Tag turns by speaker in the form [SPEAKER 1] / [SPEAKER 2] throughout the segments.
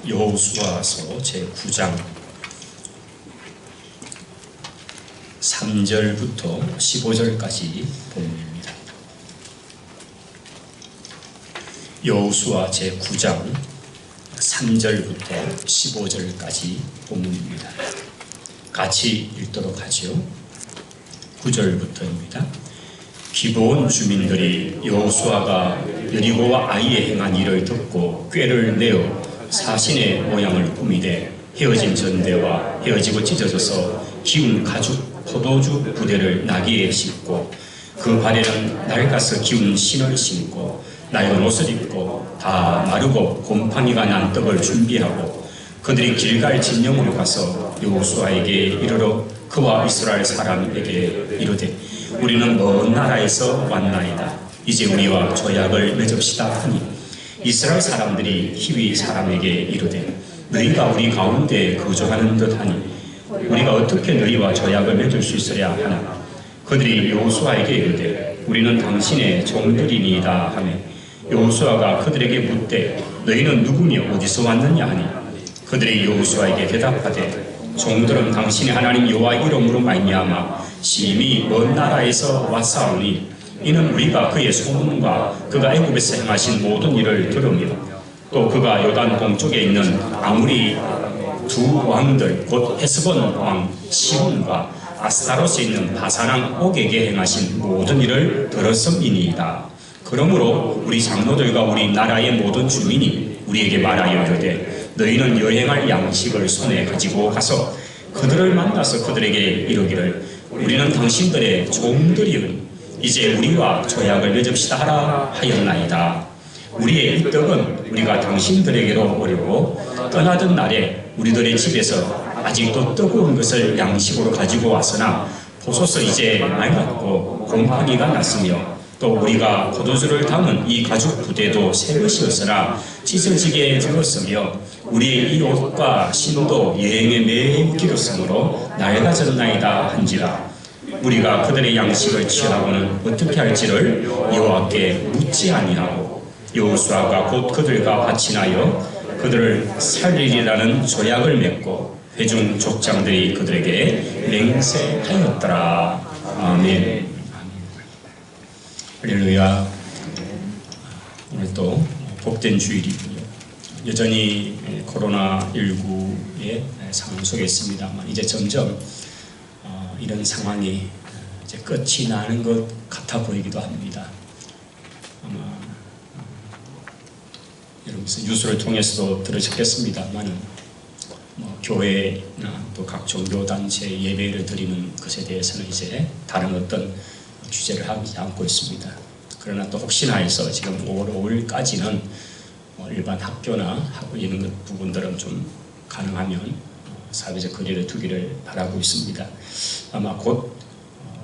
[SPEAKER 1] 여호수아서 제9장 3절부터 15절까지 본문입니다. 여호수아 제9장 3절부터 15절까지 본문입니다. 같이 읽도록 하죠. 9절부터입니다. 기브온 주민들이 여호수아가 여리고와 아이에 행한 일을 듣고 꾀를 내어 사신의 모양을 꾸미되 헤어진 전대와 헤어지고 찢어져서 기운 가죽 포도주 부대를 나귀에 싣고 그 발에는 낡아서 기운 신을 신고 낡은 옷을 입고 다 마르고 곰팡이가 난 떡을 준비하고 그들이 길갈 진영으로 가서 여호수아에게 이르러 그와 이스라엘 사람에게 이르되 우리는 먼 나라에서 왔나이다. 이제 우리와 조약을 맺읍시다 하니 이스라엘 사람들이 히위 사람에게 이르되 너희가 우리 가운데 거주하는 듯하니 우리가 어떻게 너희와 조약을 맺을 수 있으랴 하나 그들이 여호수아에게 이르되 우리는 당신의 종들이니이다 하며 여호수아가 그들에게 묻되 너희는 누구며 어디서 왔느냐 하니 그들이 여호수아에게 대답하되 종들은 당신의 하나님 여호와 이름으로 말미암아 심히 먼 나라에서 왔사오니 이는 우리가 그의 소문과 그가 애굽에서 행하신 모든 일을 들으며 또 그가 요단 동쪽에 있는 아무리 두 왕들 곧 헤스본 왕 시온과 아스타롯에 있는 바사랑 옥에게 행하신 모든 일을 들었음이니이다. 그러므로 우리 장로들과 우리 나라의 모든 주민이 우리에게 말하여 이르되 너희는 여행할 양식을 손에 가지고 가서 그들을 만나서 그들에게 이르기를 우리는 당신들의 종들이오니 이제 우리와 조약을 맺읍시다 하라 하였나이다. 우리의 이 떡은 우리가 당신들에게로 오려고 떠나던 날에 우리들의 집에서 아직도 뜨거운 것을 양식으로 가지고 왔으나 보소서 이제 낡았고 곰팡이가 났으며 또 우리가 포도주를 담은 이 가죽 부대도 새 것이었으나 찢어지게 되었으며 우리의 이 옷과 신도 여행에 매우 길었으므로 낡아졌나이다 한지라. 우리가 그들의 양식을 취하고는 어떻게 할지를 여호와께 묻지 아니하고 여호수아가 곧 그들과 같이나여 그들을 살리리라는 조약을 맺고 회중 족장들이 그들에게 맹세하였더라. 아멘. 할렐루야. 오늘 또 복된 주일이군요. 여전히 코로나19의 상황 속에 있습니다만 이제 점점 이런 상황이 이제 끝이 나는 것 같아 보이기도 합니다. 아마 여러분께서 뉴스를 통해서도 들으셨겠습니다만 교회나 또 각 종교단체 예배를 드리는 것에 대해서는 이제 다른 어떤 규제를 하지 않고 있습니다. 그러나 또 혹시나 해서 지금 5월 5일까지는 일반 학교나 하고 있는 것 부분들은 좀 가능하면 사회적 거리를 두기를 바라고 있습니다. 아마 곧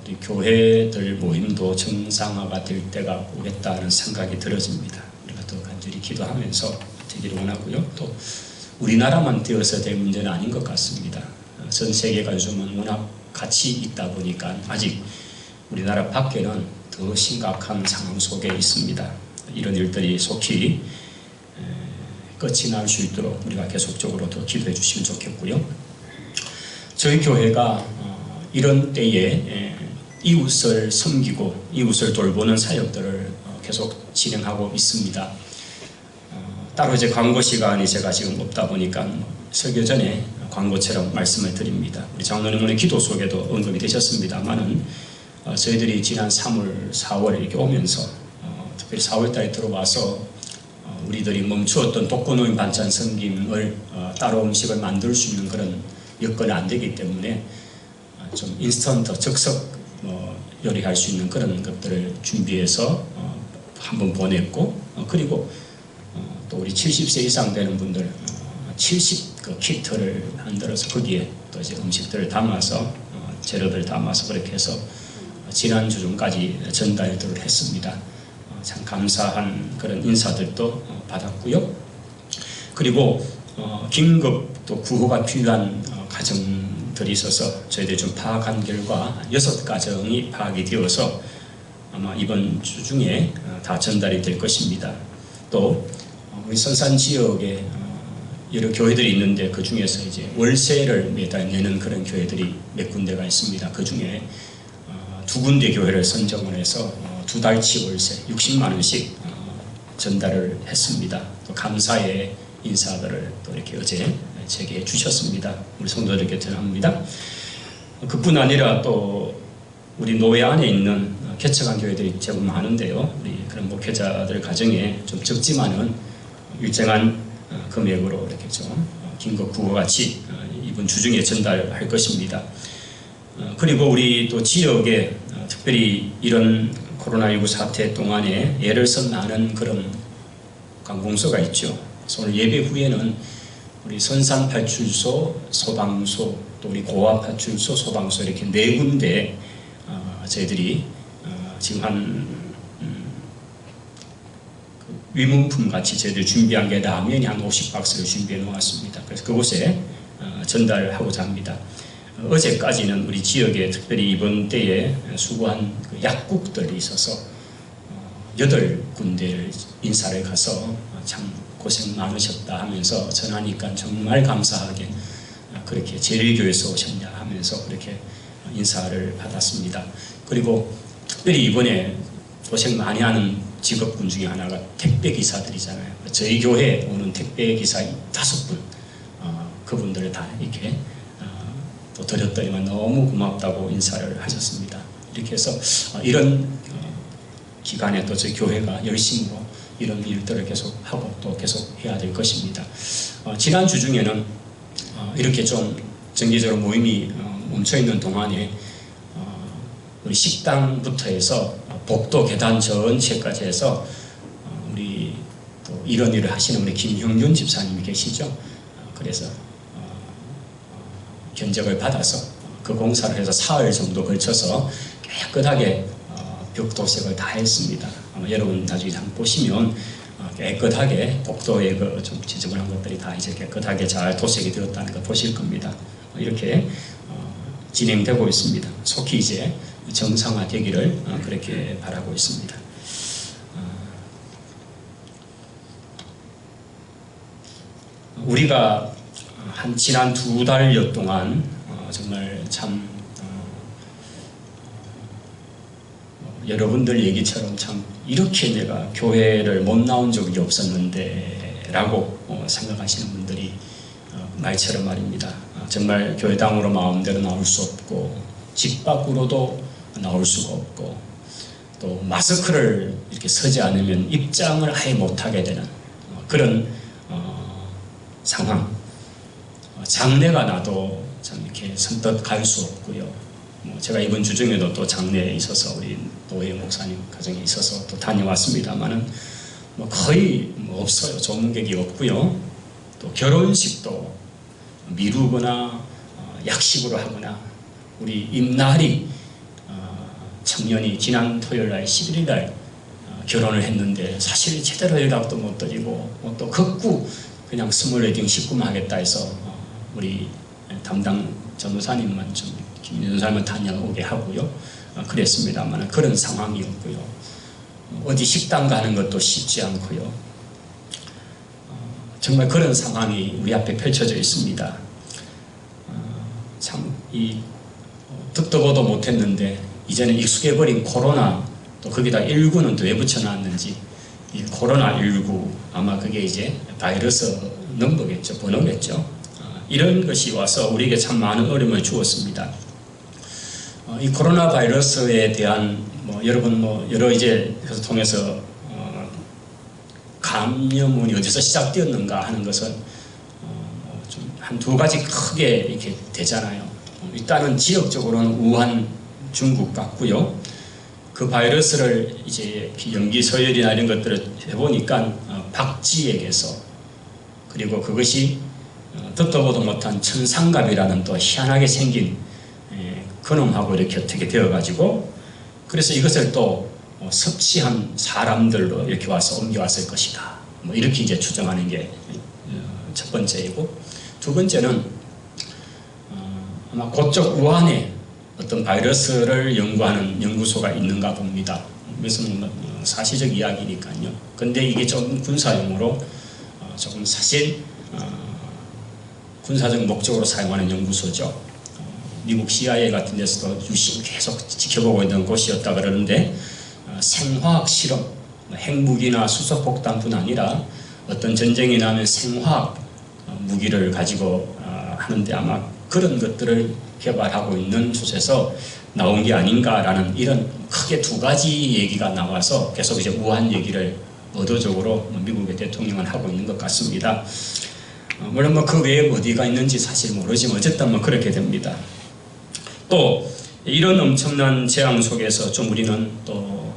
[SPEAKER 1] 우리 교회들 모임도 정상화가 될 때가 오겠다는 생각이 들어집니다. 우리가 더 간절히 기도하면서 되기를 원하고요. 또 우리나라만 되어서 될 문제는 아닌 것 같습니다. 전 세계가 요즘은 워낙 같이 있다 보니까 아직 우리나라 밖에는 더 심각한 상황 속에 있습니다. 이런 일들이 속히 끝이 날 수 있도록 우리가 계속적으로 더 기도해 주시면 좋겠고요. 저희 교회가 이런 때에 이웃을 섬기고 이웃을 돌보는 사역들을 계속 진행하고 있습니다. 따로 이제 광고 시간이 제가 지금 없다 보니까 설교 전에 광고처럼 말씀을 드립니다. 우리 장로님 오늘 기도 속에도 언급이 되셨습니다만은 저희들이 지난 3월, 4월 이렇게 오면서 특별히 4월달에 들어와서 우리들이 멈추었던 독거노인 반찬 섬김을 따로 음식을 만들 수 있는 그런 여건이 안 되기 때문에 좀 인스턴트 즉석 요리할 수 있는 그런 것들을 준비해서 한번 보냈고 그리고 또 우리 70세 이상 되는 분들 70 그 키트를 만들어서 거기에 또 이제 음식들을 담아서 재료들 담아서 그렇게 해서 지난주 중까지 전달을 했습니다. 참 감사한 그런 인사들도 받았고요. 그리고 긴급 또 구호가 필요한 가정들이 있어서 저희들이 좀 파악한 결과 6가정이 파악이 되어서 아마 이번 주 중에 다 전달이 될 것입니다. 또 우리 선산 지역에 여러 교회들이 있는데 그 중에서 이제 월세를 매달 내는 그런 교회들이 몇 군데가 있습니다. 그 중에 두 군데 교회를 선정을 해서 두 달치 월세 60만 원씩 전달을 했습니다. 또 감사의 인사들을 또 이렇게 어제 제게 해 주셨습니다. 우리 성도들에게 전합니다. 그뿐 아니라 또 우리 노회 안에 있는 개척한 교회들이 제법 많은데요. 우리 그런 목회자들 가정에 좀 적지만은 일정한 금액으로 이렇게 좀 긴급 구호같이 이번 주 중에 전달할 것입니다. 그리고 우리 또 지역에 특별히 이런 코로나19 사태 동안에 애를 쓴 많은 그런 관공서가 있죠. 그래서 오늘 예배 후에는 우리 선산파출소, 소방소, 또 우리 고압파출소, 소방소 이렇게 네 군데 저희들이 지금 한 위문품 같이 저희들 준비한 게 라면이 한 50박스를 준비해 놓았습니다. 그래서 그곳에 전달하고자 합니다. 어제까지는 우리 지역에 특별히 이번 때에 수고한 그 약국들이 있어서 8군데를 인사를 가서 참 고생 많으셨다 하면서 전하니까 정말 감사하게 그렇게 제일교회에서 오셨냐 하면서 그렇게 인사를 받았습니다. 그리고 특별히 이번에 고생 많이 하는 직업군 중에 하나가 택배기사들이잖아요. 저희 교회에 오는 택배기사 5분 그분들을 다 이렇게 또 드렸더니만 너무 고맙다고 인사를 하셨습니다. 이렇게 해서 이런 기간에 또 저희 교회가 열심으로 이런 일들을 계속 하고 또 계속 해야 될 것입니다. 지난 주 중에는 이렇게 좀 정기적으로 모임이 멈춰있는 동안에 우리 식당부터 해서 복도 계단 전체까지 해서 우리 또 이런 일을 하시는 우리 김형균 집사님이 계시죠. 그래서 견적을 받아서 그 공사를 해서 사흘 정도 걸쳐서 깨끗하게 벽도색을 다 했습니다. 아마 여러분 나중에 한번 보시면 깨끗하게 복도에 그 좀 지저분한 것들이 다 이제 깨끗하게 잘 도색이 되었다는 거 보실 겁니다. 이렇게 진행되고 있습니다. 속히 이제 정상화되기를 그렇게 바라고 있습니다. 우리가 한 지난 2달여 동안 정말 참 여러분들 얘기처럼 참 이렇게 내가 교회를 못 나온 적이 없었는데 라고 생각하시는 분들이 말처럼 말입니다. 정말 교회당으로 마음대로 나올 수 없고 집 밖으로도 나올 수가 없고 또 마스크를 이렇게 서지 않으면 입장을 아예 못하게 되는 그런 상황. 장례가 나도 참 이렇게 선뜻 갈 수 없고요. 제가 이번 주 중에도 또 장례에 있어서 우리 노예 목사님 가정에 있어서 또 다녀왔습니다만은 거의 없어요. 조문객이 없고요. 또 결혼식도 미루거나 약식으로 하거나 우리 임날이 청년이 지난 토요일날 11일날 결혼을 했는데 사실 제대로 연락도 못 드리고 또 극구 그냥 스몰 웨딩 19만 하겠다 해서 우리 담당 전도사님만 좀 김전사님은 다녀오게 하고요. 그랬습니다만 그런 상황이었고요. 어디 식당 가는 것도 쉽지 않고요. 정말 그런 상황이 우리 앞에 펼쳐져 있습니다. 참 듣도 보도 못했는데 이제는 익숙해버린 코로나 또 거기다 19는 또 왜 붙여놨는지 이 코로나19 아마 그게 이제 바이러스 넘버겠죠. 번호겠죠. 이런 것이 와서 우리에게 참 많은 어려움을 주었습니다. 이 코로나 바이러스에 대한 여러분 여러 이제 통해서 감염이 어디서 시작되었는가 하는 것은 좀 한 두 가지 크게 이렇게 되잖아요. 일단은 지역적으로는 우한 중국 같고요. 그 바이러스를 이제 연기 서열이나 이런 것들을 해보니까 박쥐에게서 그리고 그것이 듣도 보도 못한 천상갑이라는 또 희한하게 생긴 그놈하고 이렇게 어떻게 되어가지고 그래서 이것을 또 섭취한 사람들로 이렇게 와서 옮겨왔을 것이다. 이렇게 이제 추정하는 게 첫 번째이고 두 번째는 아마 그쪽 우한에 어떤 바이러스를 연구하는 연구소가 있는가 봅니다. 이것은 사실적 이야기니까요. 근데 이게 좀 군사용으로 조금 사실 군사적 목적으로 사용하는 연구소죠. 미국 CIA 같은 데서도 유심히 계속 지켜보고 있는 곳이었다 그러는데 생화학 실험, 핵무기나 수소폭탄뿐 아니라 어떤 전쟁이 나면 생화학 무기를 가지고 하는데 아마 그런 것들을 개발하고 있는 곳에서 나온 게 아닌가라는 이런 크게 두 가지 얘기가 나와서 계속 이제 우한 얘기를 의도적으로 미국의 대통령은 하고 있는 것 같습니다. 물론 그 외에 어디가 있는지 사실 모르지만 어쨌든 그렇게 됩니다. 또 이런 엄청난 재앙 속에서 좀 우리는 또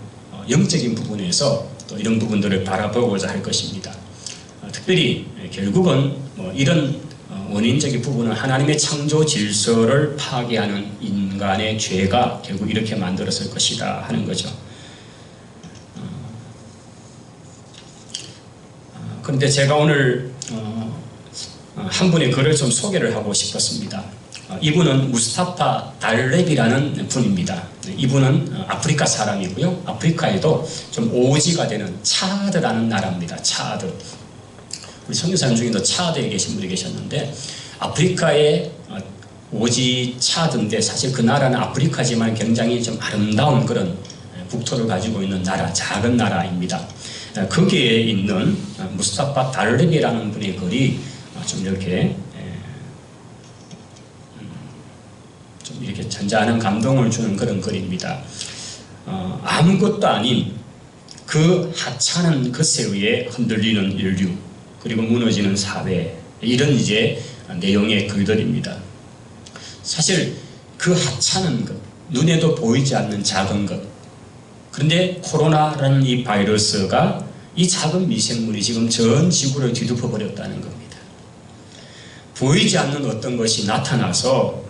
[SPEAKER 1] 영적인 부분에서 또 이런 부분들을 바라보고자 할 것입니다. 특별히 결국은 이런 원인적인 부분은 하나님의 창조 질서를 파괴하는 인간의 죄가 결국 이렇게 만들었을 것이다 하는 거죠. 그런데 제가 오늘 한 분의 글을 좀 소개를 하고 싶었습니다. 이분은 무스타파 달렙이라는 분입니다. 이분은 아프리카 사람이고요. 아프리카에도 좀 오지가 되는 차드라는 나라입니다. 차드. 우리 선교사님 중에도 차드에 계신 분이 계셨는데 아프리카의 오지 차드인데 사실 그 나라는 아프리카지만 굉장히 좀 아름다운 그런 국토를 가지고 있는 나라, 작은 나라입니다. 거기에 있는 무스타파 달렙이라는 분의 글이 좀 이렇게 잔잔한 감동을 주는 그런 글입니다. 아무것도 아닌 그 하찮은 것에 의해 흔들리는 인류 그리고 무너지는 사회 이런 이제 내용의 글들입니다. 사실 그 하찮은 것, 눈에도 보이지 않는 작은 것 그런데 코로나라는 이 바이러스가 이 작은 미생물이 지금 전 지구를 뒤덮어 버렸다는 겁니다. 보이지 않는 어떤 것이 나타나서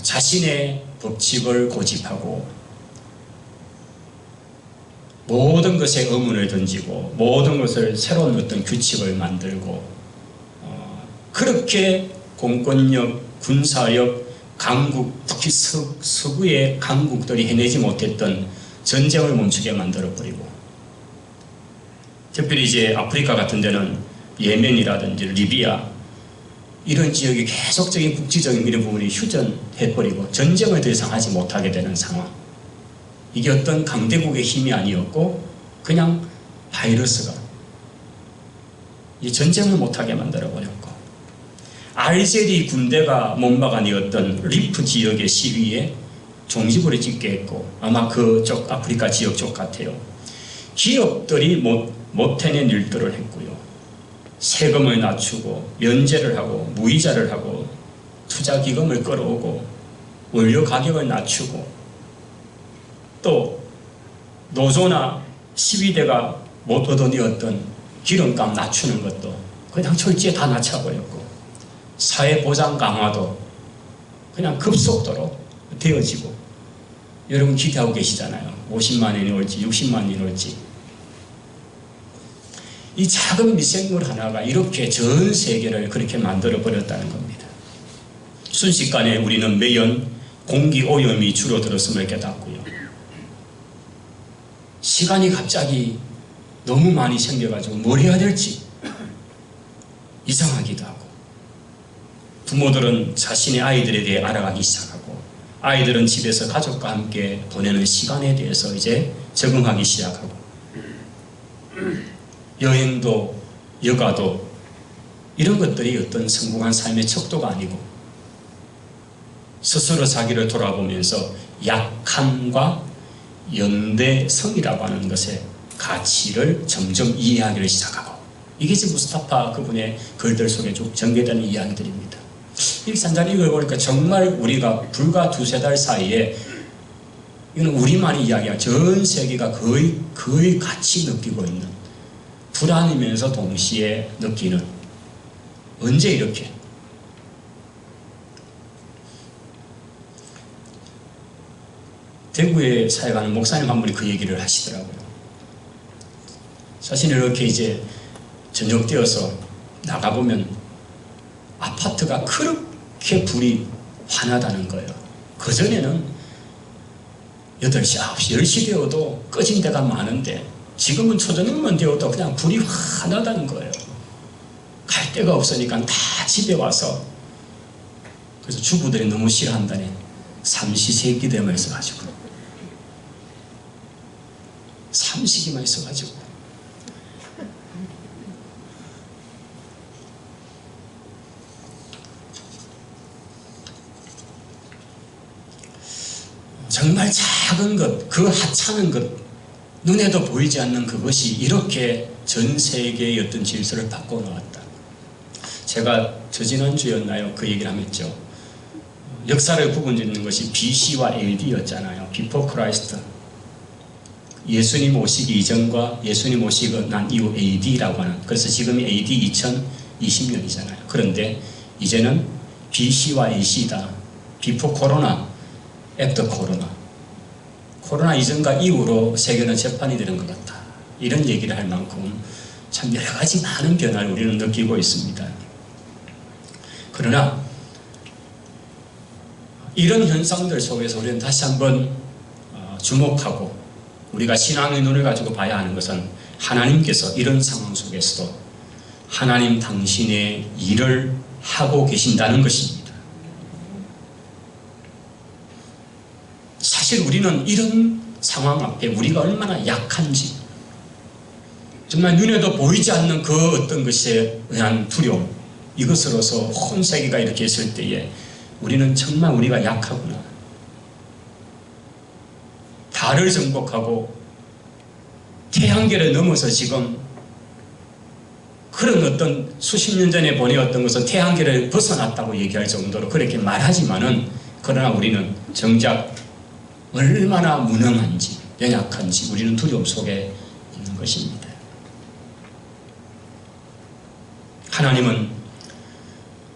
[SPEAKER 1] 자신의 법칙을 고집하고 모든 것에 의문을 던지고 모든 것을 새로운 어떤 규칙을 만들고 그렇게 공권력, 군사력, 강국, 특히 서구의 강국들이 해내지 못했던 전쟁을 멈추게 만들어버리고 특별히 이제 아프리카 같은 데는 예멘이라든지 리비아 이런 지역이 계속적인 국지적인 이런 부분이 휴전해버리고 전쟁을 더 이상 하지 못하게 되는 상황. 이게 어떤 강대국의 힘이 아니었고 그냥 바이러스가 이 전쟁을 못하게 만들어버렸고 알제리 군대가 못 막아내었던 리프 지역의 시위에 종지부를 찍게 했고 아마 그쪽 아프리카 지역 쪽 같아요. 기업들이 못 해낸 일들을 했고요. 세금을 낮추고 면제를 하고 무이자를 하고 투자기금을 끌어오고 원료 가격을 낮추고 또 노조나 시위대가 못 얻어내었던 기름값 낮추는 것도 그냥 철저히 다 낮춰버렸고 사회보장 강화도 그냥 급속도로 되어지고 여러분 기대하고 계시잖아요. 50만 원이 올지 60만 원이 올지 이 작은 미생물 하나가 이렇게 전 세계를 그렇게 만들어 버렸다는 겁니다. 순식간에 우리는 매연 공기 오염이 줄어들었음을 깨닫고요. 시간이 갑자기 너무 많이 생겨가지고 뭘 해야 될지 이상하기도 하고 부모들은 자신의 아이들에 대해 알아가기 시작하고 아이들은 집에서 가족과 함께 보내는 시간에 대해서 이제 적응하기 시작하고 여행도 여가도 이런 것들이 어떤 성공한 삶의 척도가 아니고 스스로 자기를 돌아보면서 약함과 연대성이라고 하는 것의 가치를 점점 이해하기를 시작하고 이게 지금 무스타파 그분의 글들 속에 쭉 전개되는 이야기들입니다. 이렇게 잔잔히 읽어보니까 정말 우리가 불과 두세 달 사이에 이건 우리만이 이야기한 전 세계가 거의 같이 느끼고 있는 불안이면서 동시에 느끼는 언제 이렇게 대구에 사역하는 목사님 한 분이 그 얘기를 하시더라고요. 자신이 이렇게 이제 저녁 되어서 나가보면 아파트가 그렇게 불이 환하다는 거예요. 그전에는 8시, 9시, 10시 되어도 꺼진 데가 많은데 지금은 초저녁만 되어도 그냥 불이 환하다는 거예요. 갈 데가 없으니까 다 집에 와서, 그래서 주부들이 너무 싫어한다네. 삼시세끼대만 있어가지고, 삼식이만 있어가지고. 정말 작은 것, 그 하찮은 것, 눈에도 보이지 않는 그것이 이렇게 전 세계의 어떤 질서를 바꿔놓았다. 제가 지난주였나요? 그 얘기를 했죠. 역사를 구분짓는 것이 BC와 AD였잖아요. Before Christ. 예수님 오시기 이전과 예수님 오시고 난 이후 AD라고 하는, 그래서 지금이 AD 2020년이잖아요. 그런데 이제는 BC와 AC다. Before Corona, After Corona. 코로나 이전과 이후로 세계는 재판이 되는 것 같다. 이런 얘기를 할 만큼 참 여러 가지 많은 변화를 우리는 느끼고 있습니다. 그러나 이런 현상들 속에서 우리는 다시 한번 주목하고 우리가 신앙의 눈을 가지고 봐야 하는 것은 하나님께서 이런 상황 속에서도 하나님 당신의 일을 하고 계신다는 것입니다. 사실 우리는 이런 상황 앞에 우리가 얼마나 약한지, 정말 눈에도 보이지 않는 그 어떤 것에 의한 두려움, 이것으로서 온 세계가 이렇게 있을 때에 우리는 정말 우리가 약하구나. 달을 정복하고 태양계를 넘어서 지금 그런 어떤 수십 년 전에 보내었던 것은 태양계를 벗어났다고 얘기할 정도로 그렇게 말하지만은, 그러나 우리는 정작 얼마나 무능한지, 연약한지 우리는 두려움 속에 있는 것입니다. 하나님은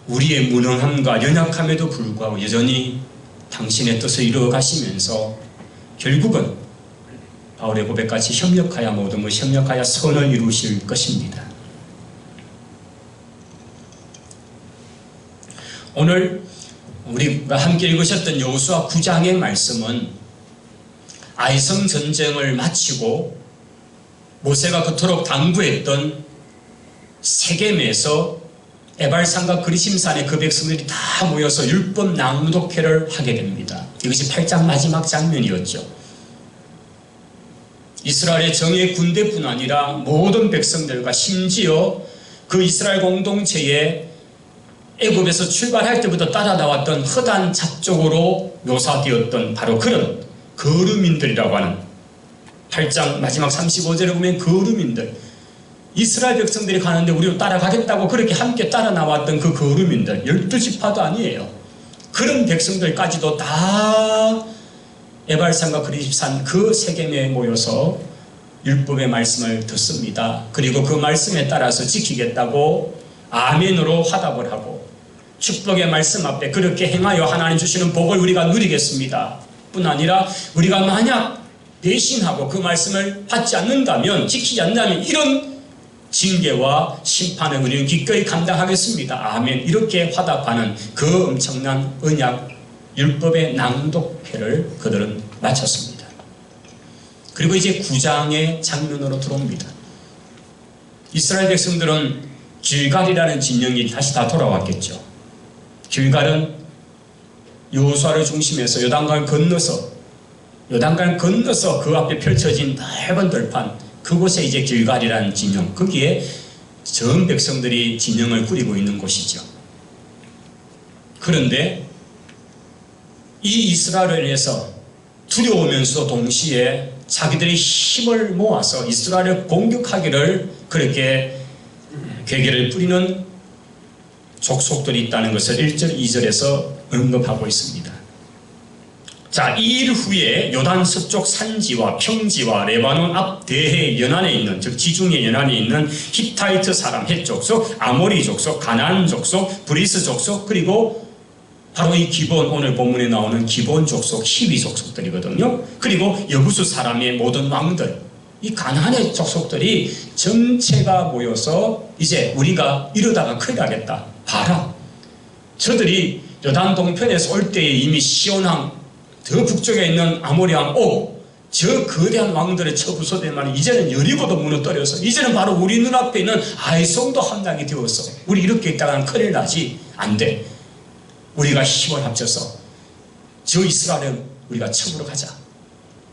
[SPEAKER 1] 우리의 무능함과 연약함에도 불구하고 여전히 당신의 뜻을 이루어 가시면서 결국은 바울의 고백같이 협력하여 모든 것, 협력하여 선을 이루실 것입니다. 오늘 우리가 함께 읽으셨던 여호수아 9장의 말씀은 아이성 전쟁을 마치고 모세가 그토록 당부했던 세겜에서 에발산과 그리심산의 그 백성들이 다 모여서 율법 낭독회를 하게 됩니다. 이것이 8장 마지막 장면이었죠. 이스라엘의 정예 군대뿐 아니라 모든 백성들과 심지어 그 이스라엘 공동체의 애굽에서 출발할 때부터 따라 나왔던 허단 잡족으로 묘사되었던 바로 그런 거류민들이라고 하는, 8장 마지막 35절에 보면 거류민들, 이스라엘 백성들이 가는데 우리도 따라가겠다고 그렇게 함께 따라 나왔던 그 거류민들, 12지파도 아니에요. 그런 백성들까지도 다 에발산과 그리십산 그 세겜에 모여서 율법의 말씀을 듣습니다. 그리고 그 말씀에 따라서 지키겠다고 아멘으로 화답을 하고, 축복의 말씀 앞에 그렇게 행하여 하나님 주시는 복을 우리가 누리겠습니다 뿐 아니라, 우리가 만약 배신하고 그 말씀을 받지 않는다면, 지키지 않는다면 이런 징계와 심판을 우리는 기꺼이 감당하겠습니다. 아멘. 이렇게 화답하는 그 엄청난 언약 율법의 낭독회를 그들은 마쳤습니다. 그리고 이제 9장의 장면으로 들어옵니다. 이스라엘 백성들은 길갈이라는 진영이 다시 다 돌아왔겠죠. 길갈은 여호수아를 중심해서 요단강을 건너서 그 앞에 펼쳐진 넓은 들판, 그곳에 이제 길갈이라는 진영, 거기에 전 백성들이 진영을 꾸리고 있는 곳이죠. 그런데 이 이스라엘에서 두려우면서 동시에 자기들이 힘을 모아서 이스라엘을 공격하기를 그렇게 괴계를 뿌리는 족속들이 있다는 것을 1절, 2절에서 언급하고 있습니다. 자, 이 일 후에 요단 서쪽 산지와 평지와 레바논 앞 대해 연안에 있는, 즉 지중해 연안에 있는 히타이트 사람, 헷 족속, 아모리 족속, 가나안 족속, 브리스 족속, 그리고 바로 이 기본, 오늘 본문에 나오는 기본 족속, 히위 족속들이거든요. 그리고 여부수 사람의 모든 왕들, 이 가나안의 족속들이 전체가 모여서 이제 우리가 이러다가 큰일 나겠다. 봐라. 저들이 요단 동편에서 올 때에 이미 시온왕, 더 북쪽에 있는 아모리 왕 오고, 저 거대한 왕들의 처부소되만 이제는 여리고도 무너뜨려서 이제는 바로 우리 눈앞에 있는 아이송도 함락이 되어서 우리 이렇게 있다가는 큰일 나지. 안 돼. 우리가 힘을 합쳐서 저 이스라엘을 우리가 쳐부러 가자.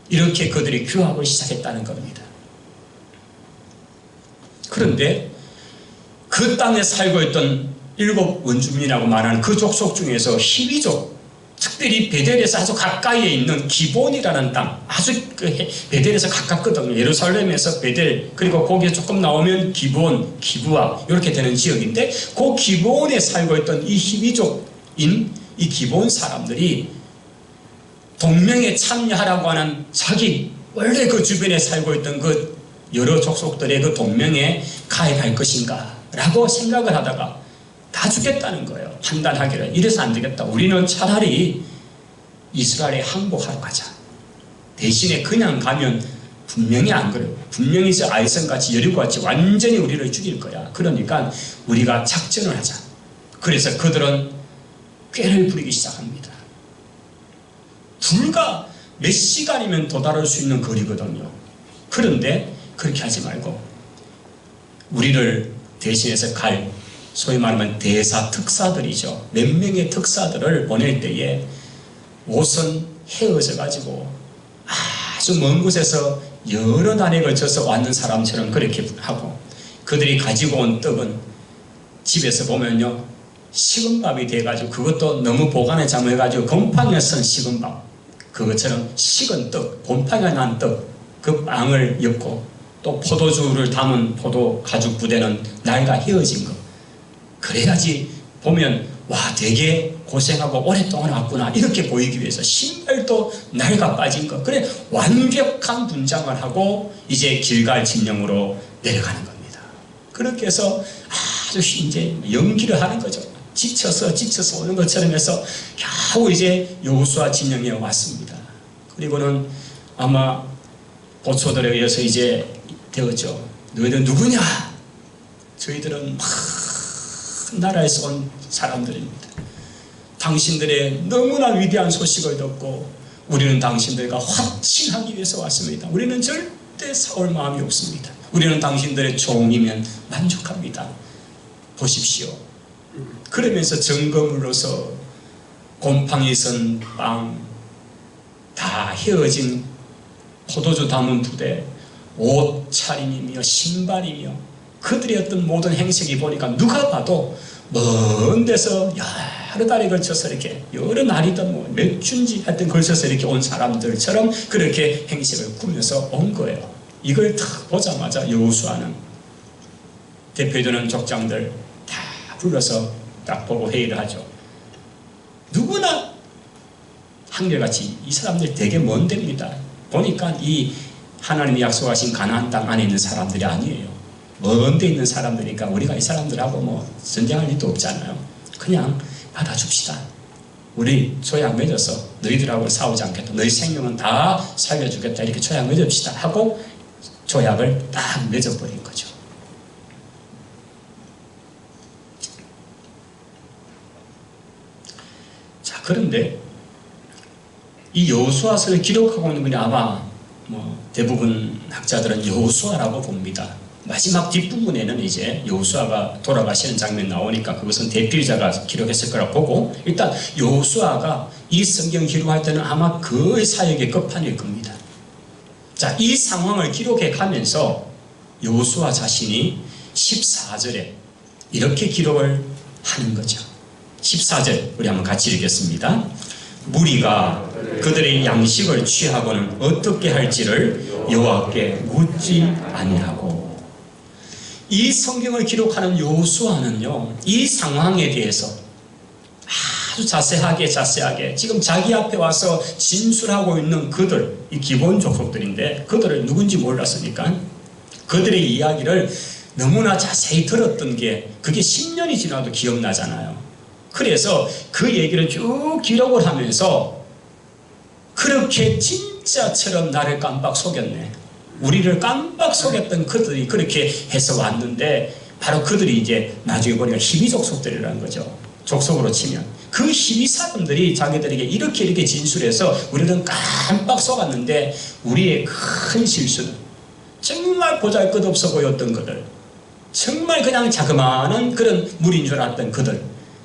[SPEAKER 1] 이렇게 그들이 규합을 시작했다는 겁니다. 그런데 그 땅에 살고 있던 일곱 원주민이라고 말하는 그 족속 중에서 히위족, 특별히 베델에서 아주 가까이에 있는 기본이라는 땅, 아주 베델에서 가깝거든요. 예루살렘에서 베델, 그리고 거기에 조금 나오면 기본, 기브아 이렇게 되는 지역인데 그 기본에 살고 있던 이 히위족인 이 기본 사람들이 동맹에 참여하라고 하는 자기 원래 그 주변에 살고 있던 그 여러 족속들의 그 동맹에 가입할 것인가 라고 생각을 하다가 다 죽겠다는 거예요. 판단하기를. 이래서 안 되겠다. 우리는 차라리 이스라엘에 항복하러 가자. 대신에 그냥 가면 분명히 안 그래요. 분명히 저 아이성같이 여리고같이 완전히 우리를 죽일 거야. 그러니까 우리가 작전을 하자. 그래서 그들은 꾀를 부리기 시작합니다. 불과 몇 시간이면 도달할 수 있는 거리거든요. 그런데 그렇게 하지 말고 우리를 대신해서 갈 소위 말하면 대사 특사들이죠. 몇 명의 특사들을 보낼 때에 옷은 헤어져 가지고 아주 먼 곳에서 여러 날에 걸쳐서 왔는 사람처럼 그렇게 하고 그들이 가지고 온 떡은 집에서 보면요 식은 밥이 돼가지고 그것도 너무 보관에 잘못해가지고 곰팡이가 쓴 식은 밥 그것처럼 식은 떡, 곰팡이가 난 떡 그 빵을 엮고 또 포도주를 담은 포도 가죽 부대는 날과 헤어진 거 그래야지 보면 와 되게 고생하고 오랫동안 왔구나 이렇게 보이기 위해서 신발도 날과 빠진 거 그래 완벽한 분장을 하고 이제 길갈 진영으로 내려가는 겁니다. 그렇게 해서 아주 이제 연기를 하는 거죠. 지쳐서 오는 것처럼 해서 겨우 이제 여호수아 진영에 왔습니다. 그리고는 아마 보초들에 의해서 이제 되었죠. 너희들 누구냐? 저희들은 큰 나라에서 온 사람들입니다. 당신들의 너무나 위대한 소식을 듣고 우리는 당신들과 화친하기 위해서 왔습니다. 우리는 절대 싸울 마음이 없습니다. 우리는 당신들의 종이면 만족합니다. 보십시오. 그러면서 점검으로서 곰팡이 쓴 빵, 다 헤어진 포도주 담은 부대, 옷차림이며 신발이며 그들의 어떤 모든 행색이 보니까 누가 봐도 먼 데서 여러 달에 걸쳐서 이렇게 여러 날이든 뭐 몇 주인지 하여튼 걸쳐서 이렇게 온 사람들처럼 그렇게 행색을 꾸며서 온 거예요. 이걸 딱 보자마자 여호수아는 대표되는 족장들 다 불러서 딱 보고 회의를 하죠. 누구나 한결같이 이 사람들 되게 먼 데입니다. 보니까 이 하나님이 약속하신 가나안 땅 안에 있는 사람들이 아니에요. 먼 데 있는 사람들이니까 우리가 이 사람들하고 뭐 전쟁할 일도 없잖아요. 그냥 받아줍시다. 우리 조약 맺어서 너희들하고 싸우지 않겠다. 너희 생명은 다 살려주겠다. 이렇게 조약 맺읍시다 하고 조약을 딱 맺어버린 거죠. 자, 그런데 이 여호수아서를 기록하고 있는 분이 아마 뭐 대부분 학자들은 여호수아라고 봅니다. 마지막 뒷부분에는 이제 여호수아가 돌아가시는 장면 나오니까 그것은 대필자가 기록했을 거라고 보고 일단 여호수아가 이 성경 기록할 때는 아마 그 사역의 끝판일 겁니다. 자, 이 상황을 기록해 가면서 여호수아 자신이 14절에 이렇게 기록을 하는 거죠. 14절 우리 한번 같이 읽겠습니다. 무리가 그들의 양식을 취하고는 어떻게 할지를 여호와께 묻지 아니하고. 이 성경을 기록하는 여호수아는요 이 상황에 대해서 아주 자세하게 지금 자기 앞에 와서 진술하고 있는 그들 이 기본 족속들인데 그들을 누군지 몰랐으니까 그들의 이야기를 너무나 자세히 들었던 게 그게 10년이 지나도 기억나잖아요. 그래서 그 얘기를 쭉 기록을 하면서 그렇게 진짜처럼 나를 깜빡 속였네. 우리를 깜빡 속였던 그들이 그렇게 해서 왔는데 바로 그들이 이제 나중에 보니까 히비 족속들이라는 거죠. 족속으로 치면 그 희위 사람들이 자기들에게 이렇게 진술해서 우리는 깜빡 속았는데 우리의 큰 실수는 정말 보잘것없어 보였던 그들, 정말 그냥 자그마한 그런 무리인 줄 알았던 그들,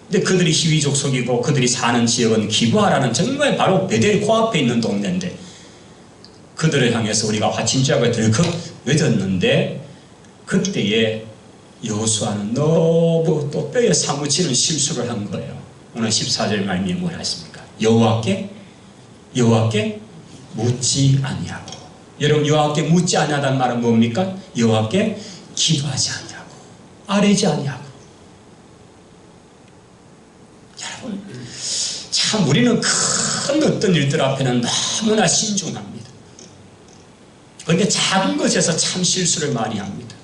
[SPEAKER 1] 근데 그들이 희위 족속이고 그들이 사는 지역은 기부하라는 정말 바로 베델 코앞에 있는 동네인데 그들을 향해서 우리가 화친죄악을 덜컥 외쳤는데 그때에 여호수아는 너무 또 뼈에 사무치는 실수를 한 거예요. 오늘 14절 말미에 뭘 하십니까? 여호와께 묻지 아니하고. 여러분, 여호와께 묻지 아니하다는 말은 뭡니까? 여호와께 기도하지 아니하고 아뢰지 아니하고. 여러분, 참 우리는 큰 어떤 일들 앞에는 너무나 신중합니다. 그런데 작은 것에서 참 실수를 많이 합니다.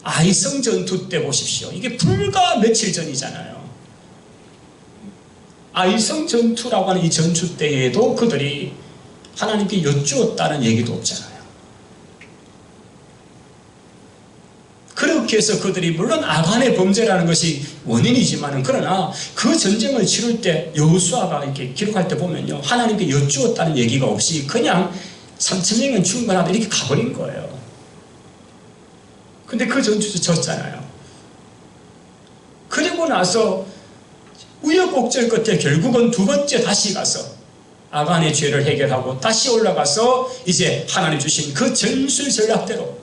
[SPEAKER 1] 아이성 전투 때 보십시오. 이게 불과 며칠 전이잖아요. 아이성 전투라고 하는 이 전투 때에도 그들이 하나님께 여쭈었다는 얘기도 없잖아요. 그렇게 해서 그들이 물론 아간의 범죄라는 것이 원인이지만 그러나 그 전쟁을 치를 때 여호수아가 이렇게 기록할 때 보면요, 하나님께 여쭈었다는 얘기가 없이 그냥 3,000명은 충분하다 이렇게 가버린 거예요. 근데 그 전투에서 졌잖아요. 그리고 나서 우여곡절 끝에 결국은 두 번째 다시 가서 아간의 죄를 해결하고 다시 올라가서 이제 하나님 주신 그 전술 전략대로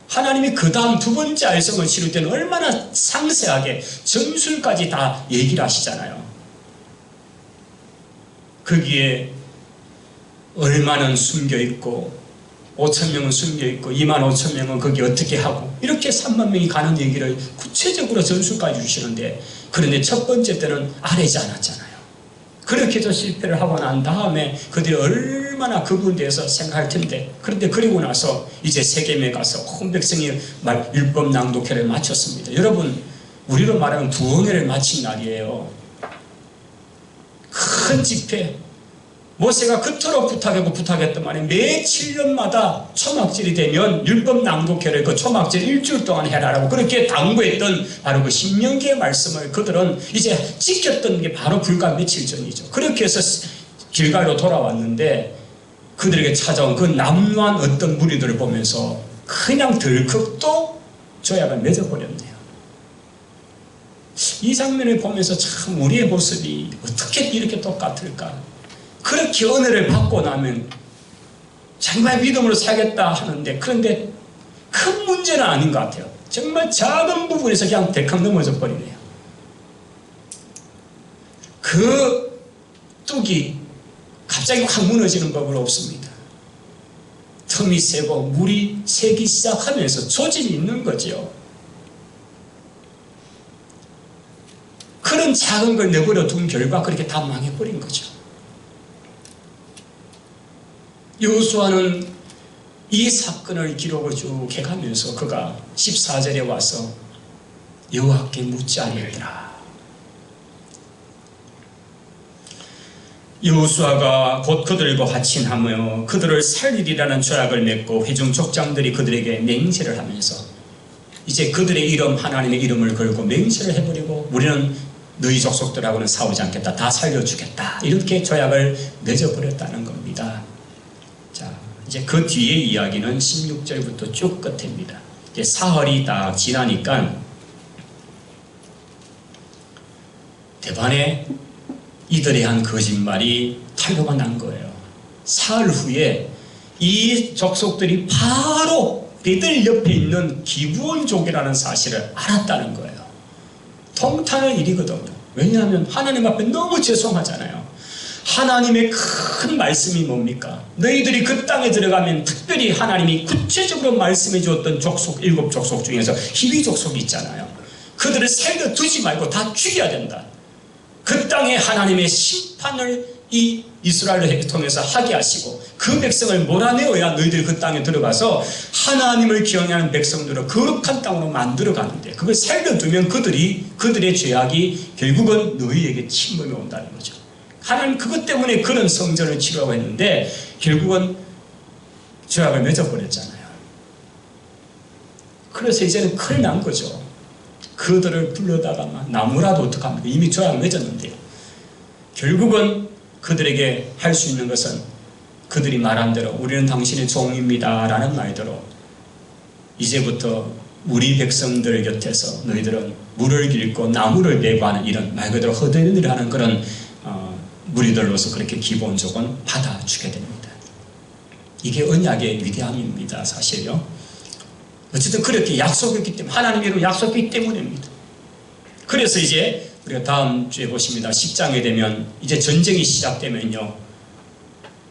[SPEAKER 1] 하나님이 그 다음 두 번째 알성을 치를 때는 얼마나 상세하게 전술까지 다 얘기를 하시잖아요. 거기에 얼마는 숨겨있고 5,000명은 숨겨있고 25,000명은 거기 어떻게 하고 이렇게 30,000명이 가는 얘기를 구체적으로 전술까지 주시는데, 그런데 첫 번째 때는 아뢰지 않았잖아요. 그렇게 해서 실패를 하고 난 다음에 그들이 얼마나 그 부분에 대해서 생각할 텐데, 그런데 그리고 나서 이제 세겜에 가서 온 백성이 율법 낭독회를 마쳤습니다. 여러분, 우리로 말하면 부흥회를 마친 날이에요. 큰 집회, 모세가 그토록 부탁했던 말이 매 7년마다 초막절이 되면 율법 낭독회를 그 초막절 일주일 동안 해라라고 그렇게 당부했던 바로 그 신명기의 말씀을 그들은 이제 지켰던 게 바로 불과 며칠 전이죠. 그렇게 해서 길갈로 돌아왔는데 그들에게 찾아온 그 남루한 어떤 무리들을 보면서 그냥 덜컥 또 조약을 맺어버렸네요. 이 장면을 보면서 참 우리의 모습이 어떻게 이렇게 똑같을까? 그렇게 은혜를 받고 나면 정말 믿음으로 살겠다 하는데, 그런데 큰 문제는 아닌 것 같아요. 정말 작은 부분에서 그냥 대강 넘어져 버리네요. 그 뚝이 갑자기 확 무너지는 법은 없습니다. 틈이 새고 물이 새기 시작하면서 조짐이 있는 거죠. 그런 작은 걸 내버려 둔 결과 그렇게 다 망해버린 거죠. 여호수아는 이 사건을 기록을 쭉 해가면서 그가 14절에 와서 여호와께 묻지 아니하더라. 여호수아가 곧 그들과 화친하며 그들을 살리리라는 조약을 맺고 회중 족장들이 그들에게 맹세를 하면서 이제 그들의 이름, 하나님의 이름을 걸고 맹세를 해버리고 우리는 너희 족속들하고는 싸우지 않겠다, 다 살려주겠다, 이렇게 조약을 맺어버렸다는 겁니다. 자, 이제 그 뒤의 이야기는 16절부터 쭉 끝입니다. 이제 사흘이 다 지나니까 대반에 이들의 한 거짓말이 탄로가 난 거예요. 사흘 후에 이 족속들이 바로 베들 옆에 있는 기브온족이라는 사실을 알았다는 거예요. 통탄할 일이거든요. 왜냐하면 하나님 앞에 너무 죄송하잖아요. 하나님의 큰 말씀이 뭡니까? 너희들이 그 땅에 들어가면 특별히 하나님이 구체적으로 말씀해 주었던 족속, 7족속 중에서 히위 족속이 있잖아요. 그들을 살려두지 말고 다 죽여야 된다. 그 땅에 하나님의 심판을 이 이스라엘을 통해서 하게 하시고 그 백성을 몰아내어야 너희들이 그 땅에 들어가서 하나님을 기억하는 백성들을 거룩한 땅으로 만들어 가는데, 그걸 살려두면 그들의 죄악이 결국은 너희에게 침범이 온다는 거죠. 하나님 그것 때문에 그런 성전을 치려고 했는데 결국은 죄악을 맺어버렸잖아요. 그래서 이제는 큰일 난 거죠. 그들을 불러다가 나무라도 어떡합니까? 이미 조약 맺었는데요. 결국은 그들에게 할 수 있는 것은 그들이 말한 대로 우리는 당신의 종입니다 라는 말대로 이제부터 우리 백성들 곁에서 너희들은 물을 길고 나무를 베고 하는 이런 말 그대로 헛되는 일을 하는 그런 무리들로서 그렇게 기본적은 받아주게 됩니다. 이게 언약의 위대함입니다. 사실요. 어쨌든 그렇게 약속했기 때문에 하나님으로 약속했기 때문입니다. 그래서 이제 우리가 다음 주에 보십니다. 10장에 되면 이제 전쟁이 시작되면요.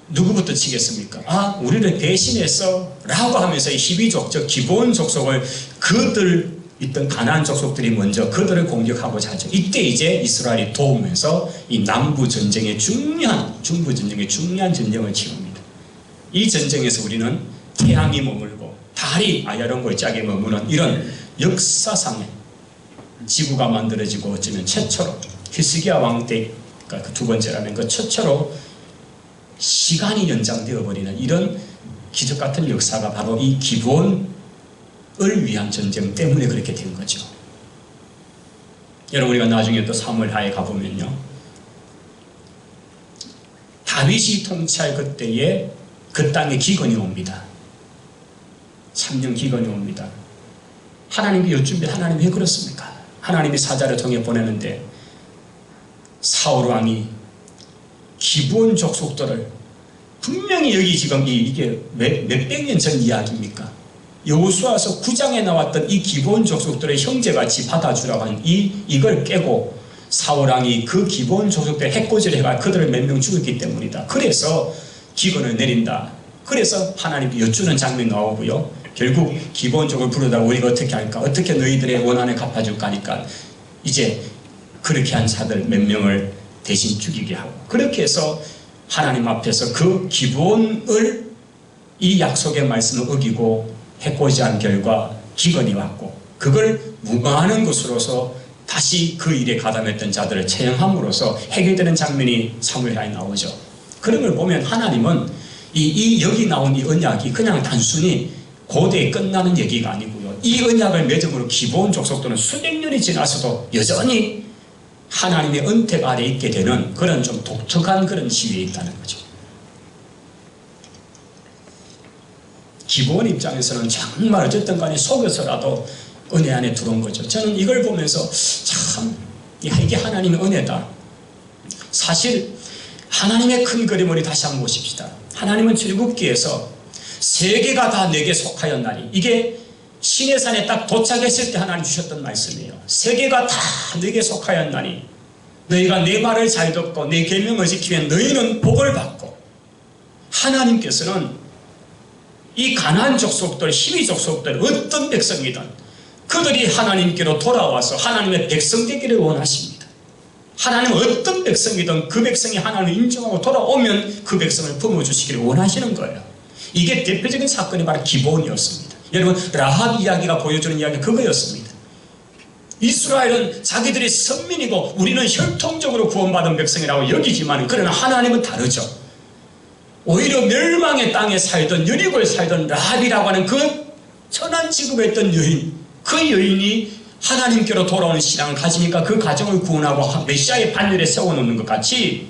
[SPEAKER 1] 누구부터 치겠습니까? 우리를 배신했어 라고 하면서 희비족, 즉 기본 족속을 그들 있던 가나안 족속들이 먼저 그들을 공격하고자 하죠. 이때 이제 이스라엘이 도우면서 이 남부 전쟁의 중부 전쟁의 중요한 전쟁을 치릅니다. 이 전쟁에서 우리는 태양이 머물고 달이 아야론골 짝에 머무는 이런 역사상의 지구가 만들어지고 어쩌면 최초로 히스기야 왕 때가 그 두 번째라면 그 최초로 시간이 연장되어 버리는 이런 기적 같은 역사가 바로 이 기본을 위한 전쟁 때문에 그렇게 된 거죠. 여러분 우리가 나중에 또 사무엘하에 가보면요. 다윗이 통치할 그때에 그 땅에 기근이 옵니다. 3년 기근이 옵니다. 하나님이 여쭙니다. 하나님 왜 그렇습니까? 하나님이 사자를 통해 보내는데 사울 왕이 기브온 족속들을 분명히 여기 지금 이게 몇백 년 전 이야기입니까? 여호수아서 9장에 나왔던 이 기브온 족속들의 형제같이 받아주라고 한 이걸 깨고 사울왕이 그 기브온 족속들 해코지를 해가 그들을 몇 명 죽였기 때문이다. 그래서 기근을 내린다. 그래서 하나님이 여쭈는 장면이 나오고요. 결국 기브온 족을 부르다가 우리가 어떻게 할까? 어떻게 너희들의 원한을 갚아줄까 하니까 이제 그렇게 한 자들 몇 명을 대신 죽이게 하고 그렇게 해서 하나님 앞에서 그 기본을 이 약속의 말씀을 어기고 해코지한 결과 기근이 왔고 그걸 무마하는 것으로서 다시 그 일에 가담했던 자들을 처형함으로써 해결되는 장면이 사무엘하에 나오죠. 그런 걸 보면 하나님은 여기 나온 이 언약이 그냥 단순히 고대에 끝나는 얘기가 아니고요. 이 언약을 맺음으로 기본 족속들은 수백 년이 지나서도 여전히 하나님의 은택 아래 있게 되는 그런 좀 독특한 그런 지위에 있다는 거죠. 기본 입장에서는 정말 어쨌든 간에 속여서라도 은혜 안에 들어온 거죠. 저는 이걸 보면서 참 이게 하나님의 은혜다. 사실 하나님의 큰 그림을 우리 다시 한번 보십시다. 하나님은 출애굽기에서 세계가 다 내게 속하였나니 이게 시내산에 딱 도착했을 때 하나님 주셨던 말씀이에요. 세계가 다 내게 속하였나니 너희가 내 말을 잘 듣고 내 계명을 지키면 너희는 복을 받고 하나님께서는 이 가나안 족속들, 히위 족속들 어떤 백성이든 그들이 하나님께로 돌아와서 하나님의 백성 되기를 원하십니다. 하나님은 어떤 백성이든 그 백성이 하나님을 인정하고 돌아오면 그 백성을 품어주시기를 원하시는 거예요. 이게 대표적인 사건이 바로 기본이었습니다. 여러분 라합 이야기가 보여주는 이야기가 그거였습니다. 이스라엘은 자기들이 선민이고 우리는 혈통적으로 구원받은 백성이라고 여기지만 그러나 하나님은 다르죠. 오히려 멸망의 땅에 살던 여리고에 살던 라합이라고 하는 그 천한 취급했던 여인, 그 여인이 하나님께로 돌아오는 신앙을 가지니까 그 가정을 구원하고 메시아의 반열에 세워놓는 것 같이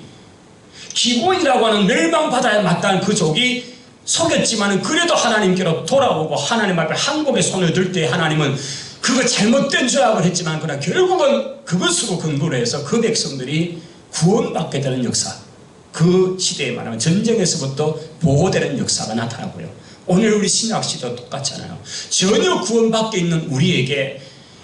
[SPEAKER 1] 기본이라고 하는 멸망받아야 마땅한 그 족이 속였지만 그래도 하나님께로 돌아오고 하나님 앞에 한국에 손을 들 때 하나님은 그거 잘못된 죄악을 했지만 그러나 결국은 그것으로 근거로 해서 그 백성들이 구원받게 되는 역사, 그 시대에 말하면 전쟁에서부터 보호되는 역사가 나타나고요. 오늘 우리 신약시대도 똑같잖아요. 전혀 구원받게 있는 우리에게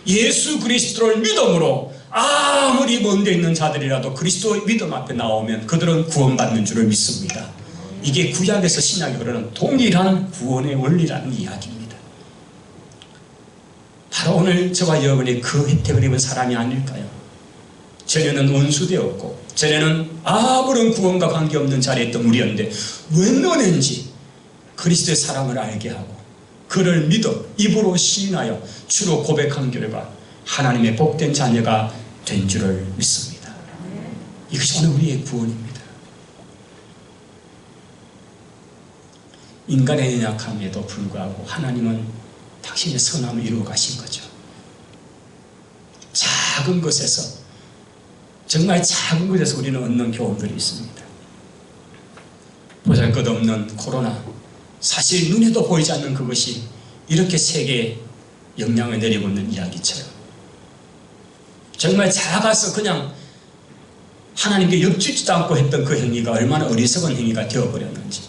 [SPEAKER 1] 예수 그리스도를 믿음으로 아무리 먼데 있는 자들이라도 그리스도의 믿음 앞에 나오면 그들은 구원받는 줄을 믿습니다. 이게 구약에서 신약에 흐르는 동일한 구원의 원리라는 이야기입니다. 바로 오늘 저와 여러분이 그 혜택을 입은 사람이 아닐까요? 전에는 원수되었고 전에는 아무런 구원과 관계없는 자리에 있던 우리였는데 웬 은혜인지 그리스도의 사랑을 알게 하고 그를 믿어 입으로 시인하여 주로 고백한 결과 하나님의 복된 자녀가 된 줄을 믿습니다. 이것이 오늘 우리의 구원입니다. 인간의 연약함에도 불구하고 하나님은 당신의 선함을 이루어 가신 거죠. 작은 것에서, 정말 작은 것에서 우리는 얻는 교훈들이 있습니다. 보잘것없는 코로나, 사실 눈에도 보이지 않는 그것이 이렇게 세계에 영향을 내리고 있는 이야기처럼, 정말 작아서 그냥 하나님께 엽주지도 않고 했던 그 행위가 얼마나 어리석은 행위가 되어버렸는지,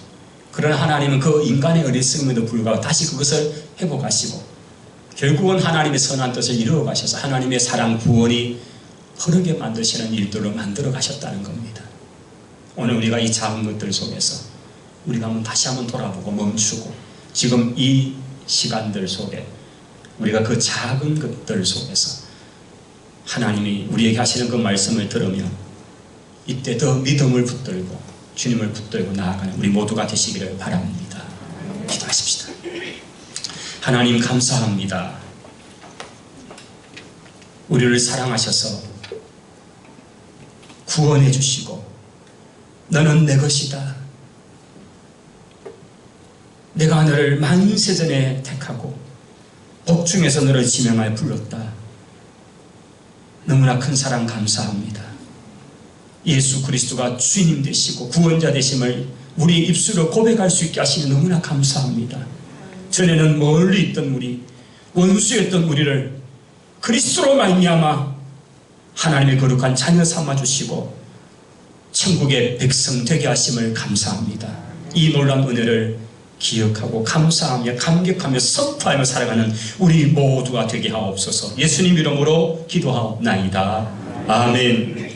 [SPEAKER 1] 그러나 하나님은 그 인간의 어리석음에도 불구하고 다시 그것을 회복하시고 결국은 하나님의 선한 뜻을 이루어 가셔서 하나님의 사랑 구원이 흐르게 만드시는 일들로 만들어 가셨다는 겁니다. 오늘 우리가 이 작은 것들 속에서 우리가 다시 한번 돌아보고 멈추고, 지금 이 시간들 속에 우리가 그 작은 것들 속에서 하나님이 우리에게 하시는 그 말씀을 들으며 이때 더 믿음을 붙들고 주님을 붙들고 나아가는 우리 모두가 되시기를 바랍니다. 기도하십시다. 하나님 감사합니다. 우리를 사랑하셔서 구원해 주시고 너는 내 것이다, 내가 너를 만세전에 택하고 복중에서 너를 지명하여 불렀다. 너무나 큰 사랑 감사합니다. 예수 그리스도가 주님 되시고 구원자 되심을 우리 입술로 고백할 수 있게 하시니 너무나 감사합니다. 전에는 멀리 있던 우리, 원수였던 우리를 그리스도로 말미암아 하나님의 거룩한 자녀 삼아주시고 천국의 백성 되게 하심을 감사합니다. 이 놀라운 은혜를 기억하고 감사하며 감격하며 선포하며 살아가는 우리 모두가 되게 하옵소서. 예수님 이름으로 기도하옵나이다. 아멘.